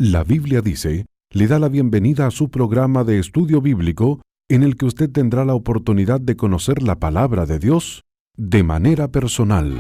La Biblia dice, le da la bienvenida a su programa de estudio bíblico en el que usted tendrá la oportunidad de conocer la palabra de Dios de manera personal.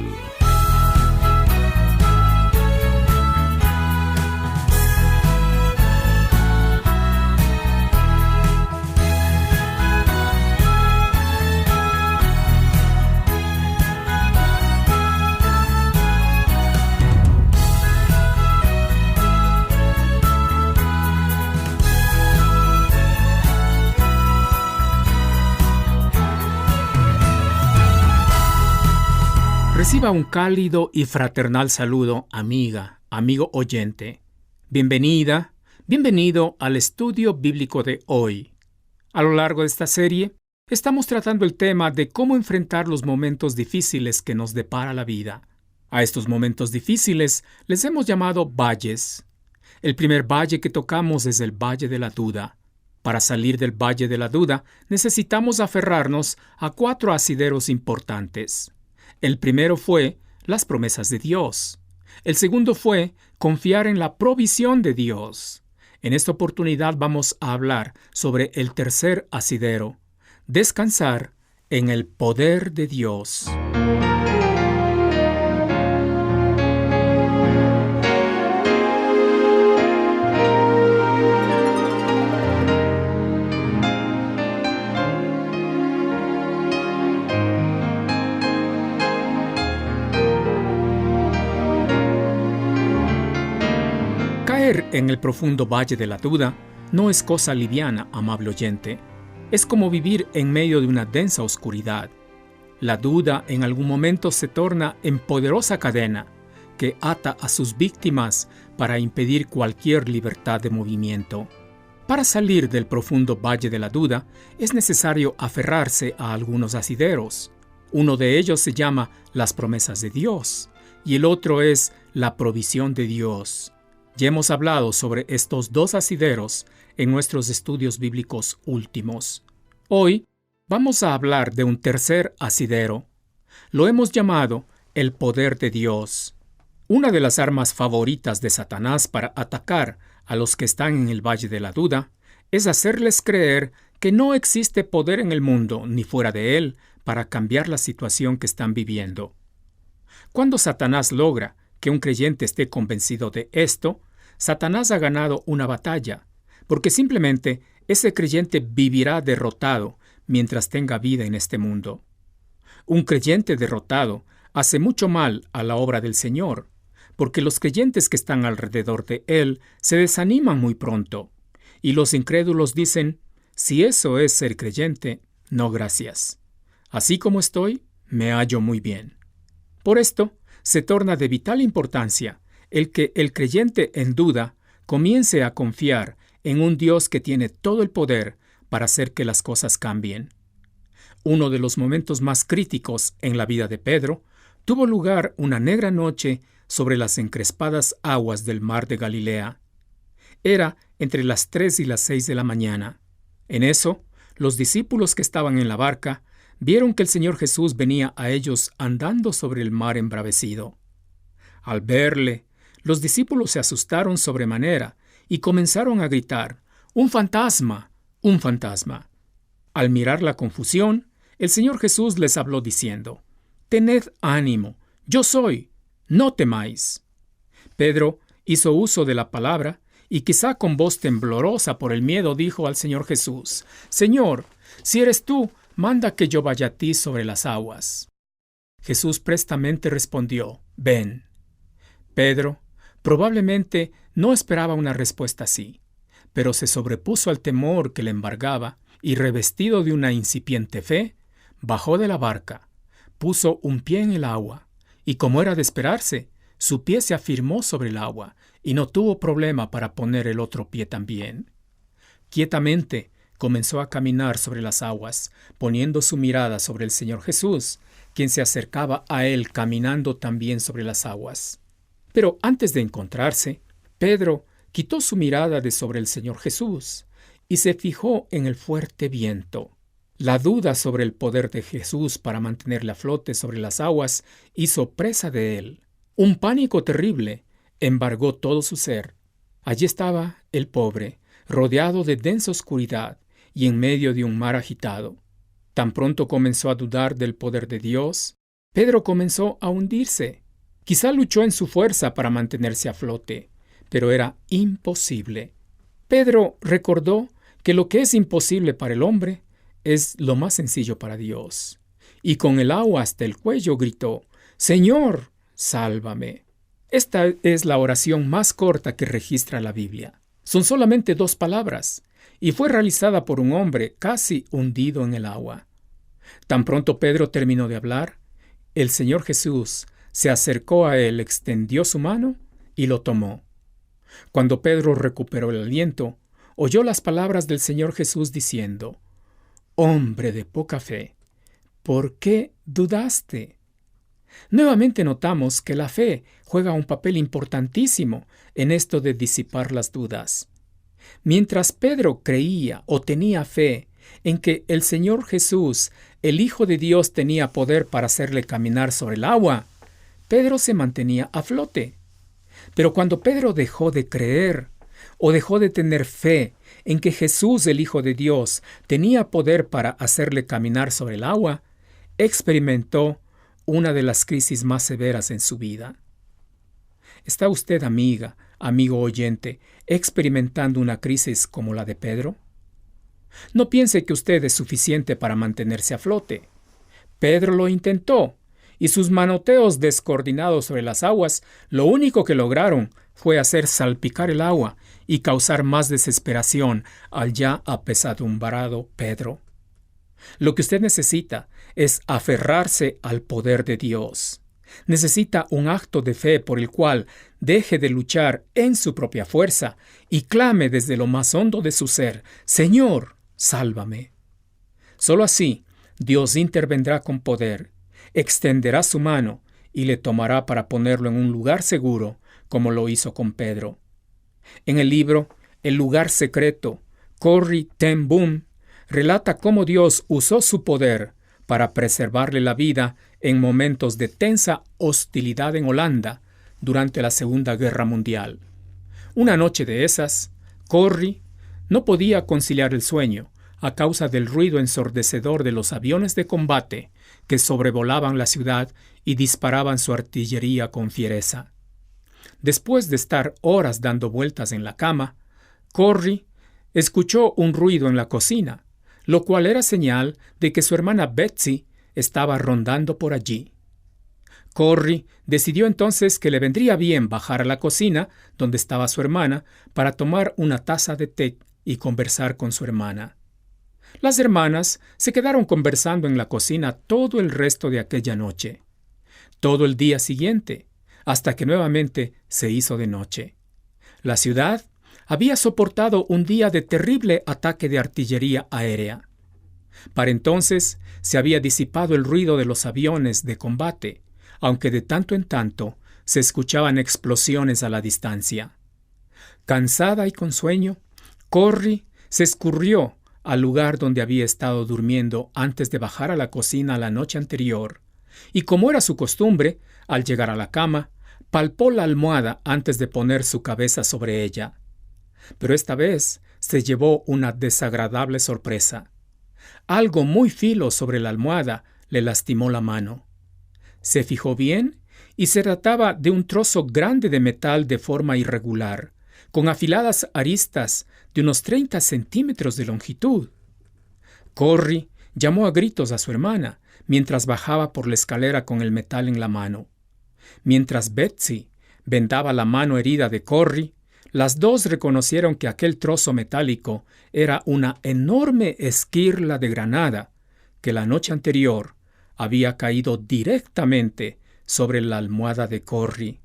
Reciba un cálido y fraternal saludo, amiga, amigo oyente. Bienvenida, bienvenido al estudio bíblico de hoy. A lo largo de esta serie, estamos tratando el tema de cómo enfrentar los momentos difíciles que nos depara la vida. A estos momentos difíciles les hemos llamado valles. El primer valle que tocamos es el Valle de la Duda. Para salir del Valle de la Duda, necesitamos aferrarnos a 4 asideros importantes. El primero fue las promesas de Dios. El segundo fue confiar en la provisión de Dios. En esta oportunidad vamos a hablar sobre el tercer asidero, descansar en el poder de Dios. Caer en el profundo valle de la duda no es cosa liviana, amable oyente. Es como vivir en medio de una densa oscuridad. La duda en algún momento se torna en poderosa cadena que ata a sus víctimas para impedir cualquier libertad de movimiento. Para salir del profundo valle de la duda es necesario aferrarse a algunos asideros. Uno de ellos se llama las promesas de Dios y el otro es la provisión de Dios. Ya hemos hablado sobre estos 2 asideros en nuestros estudios bíblicos últimos. Hoy vamos a hablar de un tercer asidero. Lo hemos llamado el poder de Dios. Una de las armas favoritas de Satanás para atacar a los que están en el valle de la duda es hacerles creer que no existe poder en el mundo ni fuera de él para cambiar la situación que están viviendo. Cuando Satanás logra que un creyente esté convencido de esto, Satanás ha ganado una batalla, porque simplemente ese creyente vivirá derrotado mientras tenga vida en este mundo. Un creyente derrotado hace mucho mal a la obra del Señor, porque los creyentes que están alrededor de él se desaniman muy pronto, y los incrédulos dicen, si eso es ser creyente, no gracias. Así como estoy, me hallo muy bien. Por esto, se torna de vital importancia el que el creyente en duda comience a confiar en un Dios que tiene todo el poder para hacer que las cosas cambien. Uno de los momentos más críticos en la vida de Pedro tuvo lugar una negra noche sobre las encrespadas aguas del mar de Galilea. Era entre las 3 y las 6 de la mañana. En eso, los discípulos que estaban en la barca vieron que el Señor Jesús venía a ellos andando sobre el mar embravecido. Al verle, los discípulos se asustaron sobremanera y comenzaron a gritar, ¡Un fantasma! ¡Un fantasma! Al mirar la confusión, el Señor Jesús les habló diciendo, «Tened ánimo, yo soy, no temáis». Pedro hizo uso de la palabra y quizá con voz temblorosa por el miedo dijo al Señor Jesús, «Señor, si eres tú, manda que yo vaya a ti sobre las aguas». Jesús prestamente respondió, «Ven». Pedro probablemente no esperaba una respuesta así, pero se sobrepuso al temor que le embargaba y, revestido de una incipiente fe, bajó de la barca, puso un pie en el agua, y como era de esperarse, su pie se afirmó sobre el agua y no tuvo problema para poner el otro pie también. Quietamente comenzó a caminar sobre las aguas, poniendo su mirada sobre el Señor Jesús, quien se acercaba a él caminando también sobre las aguas. Pero antes de encontrarse, Pedro quitó su mirada de sobre el Señor Jesús y se fijó en el fuerte viento. La duda sobre el poder de Jesús para mantenerle a flote sobre las aguas hizo presa de él. Un pánico terrible embargó todo su ser. Allí estaba el pobre, rodeado de densa oscuridad y en medio de un mar agitado. Tan pronto comenzó a dudar del poder de Dios, Pedro comenzó a hundirse. Quizá luchó en su fuerza para mantenerse a flote, pero era imposible. Pedro recordó que lo que es imposible para el hombre es lo más sencillo para Dios. Y con el agua hasta el cuello gritó: «Señor, sálvame». Esta es la oración más corta que registra la Biblia. Son solamente 2 palabras, y fue realizada por un hombre casi hundido en el agua. Tan pronto Pedro terminó de hablar, el Señor Jesús se acercó a él, extendió su mano y lo tomó. Cuando Pedro recuperó el aliento, oyó las palabras del Señor Jesús diciendo: «Hombre de poca fe, ¿por qué dudaste?». Nuevamente notamos que la fe juega un papel importantísimo en esto de disipar las dudas. Mientras Pedro creía o tenía fe en que el Señor Jesús, el Hijo de Dios, tenía poder para hacerle caminar sobre el agua, Pedro se mantenía a flote. Pero cuando Pedro dejó de creer o dejó de tener fe en que Jesús, el Hijo de Dios, tenía poder para hacerle caminar sobre el agua, experimentó una de las crisis más severas en su vida. ¿Está usted, amiga, amigo oyente, experimentando una crisis como la de Pedro? No piense que usted es suficiente para mantenerse a flote. Pedro lo intentó, y sus manoteos descoordinados sobre las aguas lo único que lograron fue hacer salpicar el agua y causar más desesperación al ya apesadumbrado Pedro. Lo que usted necesita es aferrarse al poder de Dios. Necesita un acto de fe por el cual deje de luchar en su propia fuerza y clame desde lo más hondo de su ser: «Señor, sálvame». Solo así Dios intervendrá con poder, extenderá su mano y le tomará para ponerlo en un lugar seguro, como lo hizo con Pedro. En el libro El lugar secreto, Corrie ten Boom relata cómo Dios usó su poder para preservarle la vida en momentos de tensa hostilidad en Holanda durante la Segunda Guerra Mundial. Una noche de esas, Corrie no podía conciliar el sueño a causa del ruido ensordecedor de los aviones de combate que sobrevolaban la ciudad y disparaban su artillería con fiereza. Después de estar horas dando vueltas en la cama, Corrie escuchó un ruido en la cocina, lo cual era señal de que su hermana Betsy estaba rondando por allí. Corrie decidió entonces que le vendría bien bajar a la cocina donde estaba su hermana para tomar una taza de té y conversar con su hermana. Las hermanas se quedaron conversando en la cocina todo el resto de aquella noche, todo el día siguiente, hasta que nuevamente se hizo de noche. La ciudad había soportado un día de terrible ataque de artillería aérea. Para entonces se había disipado el ruido de los aviones de combate, aunque de tanto en tanto se escuchaban explosiones a la distancia. Cansada y con sueño, Corrie se escurrió al lugar donde había estado durmiendo antes de bajar a la cocina la noche anterior, y como era su costumbre, al llegar a la cama, palpó la almohada antes de poner su cabeza sobre ella. Pero esta vez se llevó una desagradable sorpresa. Algo muy fino sobre la almohada le lastimó la mano. Se fijó bien y se trataba de un trozo grande de metal de forma irregular, con afiladas aristas de unos 30 centímetros de longitud. Corrie llamó a gritos a su hermana mientras bajaba por la escalera con el metal en la mano. Mientras Betsy vendaba la mano herida de Corrie, las dos reconocieron que aquel trozo metálico era una enorme esquirla de granada que la noche anterior había caído directamente sobre la almohada de Corrie.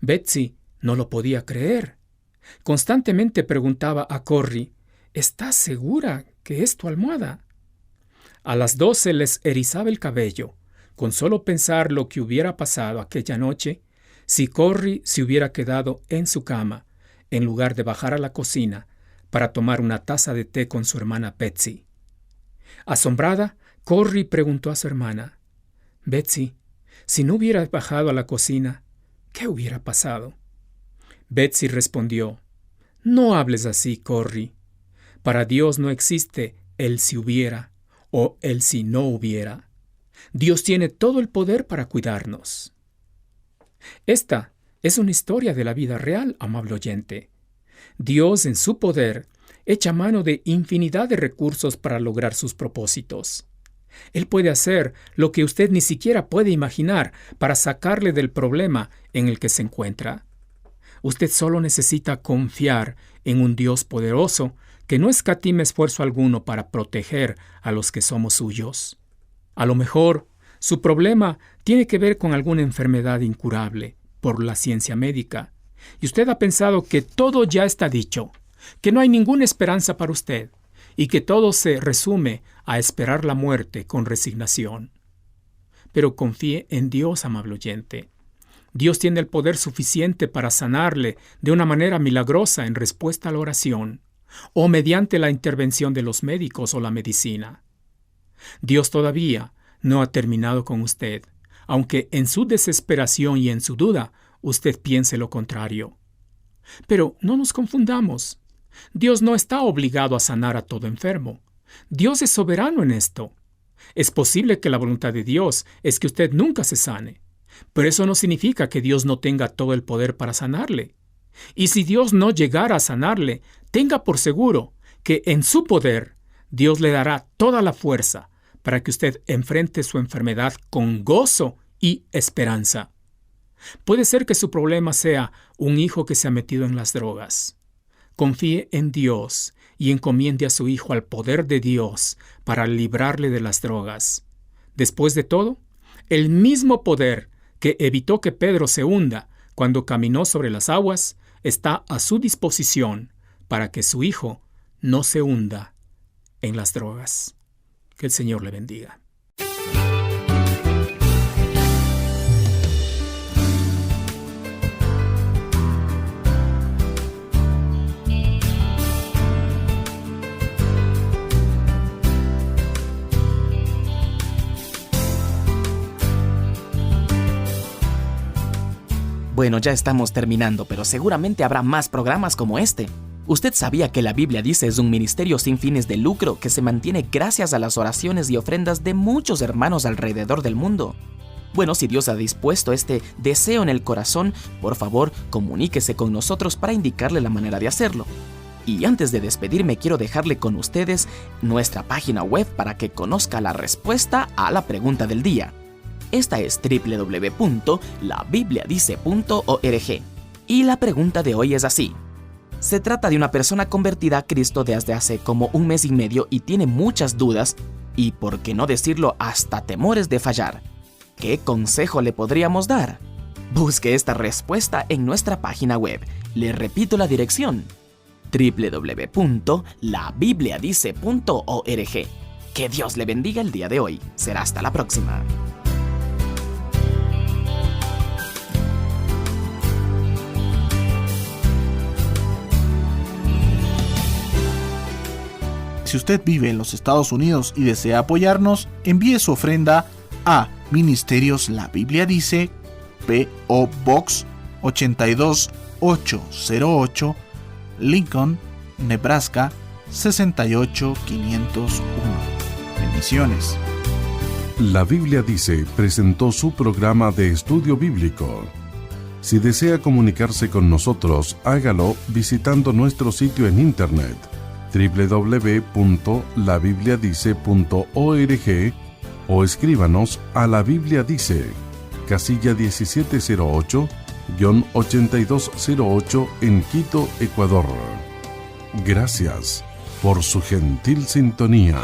Betsy no lo podía creer. Constantemente preguntaba a Corrie: «¿Estás segura que es tu almohada?». A las dos se les erizaba el cabello con solo pensar lo que hubiera pasado aquella noche si Corrie se hubiera quedado en su cama en lugar de bajar a la cocina para tomar una taza de té con su hermana Betsy. Asombrada, Corrie preguntó a su hermana: «Betsy, si no hubieras bajado a la cocina, ¿qué hubiera pasado?». Betsy respondió: «No hables así, Corrie. Para Dios no existe el si hubiera o el si no hubiera. Dios tiene todo el poder para cuidarnos». Esta es una historia de la vida real, amable oyente. Dios, en su poder, echa mano de infinidad de recursos para lograr sus propósitos. Él puede hacer lo que usted ni siquiera puede imaginar para sacarle del problema en el que se encuentra. Usted solo necesita confiar en un Dios poderoso que no escatima esfuerzo alguno para proteger a los que somos suyos. A lo mejor, su problema tiene que ver con alguna enfermedad incurable por la ciencia médica, y usted ha pensado que todo ya está dicho, que no hay ninguna esperanza para usted, y que todo se resume a esperar la muerte con resignación. Pero confíe en Dios, amable oyente. Dios tiene el poder suficiente para sanarle de una manera milagrosa en respuesta a la oración, o mediante la intervención de los médicos o la medicina. Dios todavía no ha terminado con usted, aunque en su desesperación y en su duda usted piense lo contrario. Pero no nos confundamos. Dios no está obligado a sanar a todo enfermo. Dios es soberano en esto. Es posible que la voluntad de Dios es que usted nunca se sane, pero eso no significa que Dios no tenga todo el poder para sanarle. Y si Dios no llegara a sanarle, tenga por seguro que en su poder Dios le dará toda la fuerza para que usted enfrente su enfermedad con gozo y esperanza. Puede ser que su problema sea un hijo que se ha metido en las drogas. Confíe en Dios y encomiende a su hijo al poder de Dios para librarle de las drogas. Después de todo, el mismo poder que evitó que Pedro se hunda cuando caminó sobre las aguas está a su disposición para que su hijo no se hunda en las drogas. Que el Señor le bendiga. Bueno, ya estamos terminando, pero seguramente habrá más programas como este. ¿Usted sabía que la Biblia dice es un ministerio sin fines de lucro que se mantiene gracias a las oraciones y ofrendas de muchos hermanos alrededor del mundo? Bueno, si Dios ha dispuesto este deseo en el corazón, por favor, comuníquese con nosotros para indicarle la manera de hacerlo. Y antes de despedirme, quiero dejarle con ustedes nuestra página web para que conozca la respuesta a la pregunta del día. Esta es www.labibliadice.org. Y la pregunta de hoy es así. Se trata de una persona convertida a Cristo desde hace como 1 mes y medio y tiene muchas dudas y, por qué no decirlo, hasta temores de fallar. ¿Qué consejo le podríamos dar? Busque esta respuesta en nuestra página web. Le repito la dirección: www.labibliadice.org. Que Dios le bendiga el día de hoy. Será hasta la próxima. Si usted vive en los Estados Unidos y desea apoyarnos, envíe su ofrenda a Ministerios La Biblia Dice, P.O. Box 82808, Lincoln, Nebraska 68501. Bendiciones. La Biblia Dice presentó su programa de estudio bíblico. Si desea comunicarse con nosotros, hágalo visitando nuestro sitio en internet www.labibliadice.org o escríbanos a La Biblia Dice, casilla 1708-8208 en Quito, Ecuador. Gracias por su gentil sintonía.